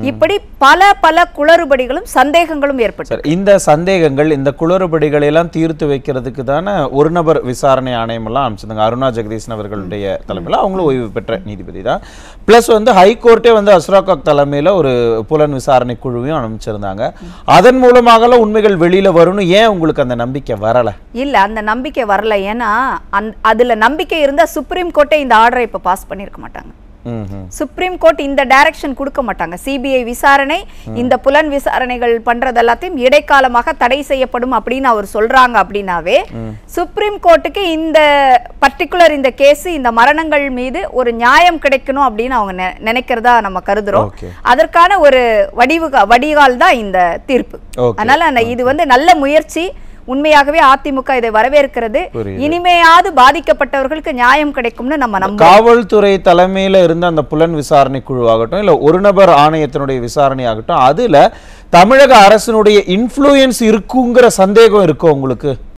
இப்படி பல பல குளறுபடிகளும் சந்தேகங்களும் ஏற்பட்டு இந்த சந்தேகங்கள் இந்த குளறுபடிகளை எல்லாம் தீர்த்து வைக்கிறதுக்கு தானே ஒரு நபர் விசாரணை ஆணையம் எல்லாம் அமைச்சிருந்தாங்க. அருணா ஜெகதீசன் அவர்களுடைய தலைமையில், அவங்களும் ஓய்வு பெற்ற நீதிபதி தான். பிளஸ் ஹைகோர்ட்டே அஸ்ராக் தலைமையில ஒரு புலன் விசாரணை குழுவையும் அமைச்சிருந்தாங்க. அதன் மூலமாக உண்மைகள் வெளியில வரும்னு ஏன் உங்களுக்கு அந்த நம்பிக்கை வரல? இல்ல, அந்த நம்பிக்கை வரல. ஏன்னா அதுல நம்பிக்கை இருந்தா சுப்ரீம் கோர்ட்டே இந்த ஆர்டரை இப்ப பாஸ் பண்ணிருக்க மாட்டாங்க. சுப்ரீம் கோர்ட் இந்த டைரக்ஷன் கொடுக்க மாட்டாங்க. சிபிஐ விசாரணை, இந்த புலன் விசாரணைகள் பண்றது எல்லாத்தையும் இடைக்காலமாக தடை செய்யப்படும் அப்படின்னு அவர் சொல்றாங்க. அப்படின்னாவே சுப்ரீம் கோர்ட்டுக்கு இந்த பர்டிகுலர் இந்த கேஸ், இந்த மரணங்கள் மீது ஒரு நியாயம் கிடைக்கணும் அப்படின்னு அவங்க நினைக்கிறதா நம்ம கருதுறோம். அதற்கான ஒரு வடிகால் தான் இந்த தீர்ப்பு. அதனால இது நல்ல முயற்சி. உண்மையாகவே அதிமுக இதை வரவேற்கிறது. இனிமையாவது பாதிக்கப்பட்டவர்களுக்கு நியாயம் கிடைக்கும்னு நம்ம நம்புறோம். காவல்துறை தலைமையில இருந்த அந்த புலன் விசாரணை குழு ஆகட்டும், இல்ல ஒரு நபர் ஆணையத்தினுடைய விசாரணை ஆகட்டும், அதுல தமிழக அரசினுடைய இன்ஃப்ளூயன்ஸ் இருக்குங்கிற சந்தேகம் இருக்கோ உங்களுக்கு?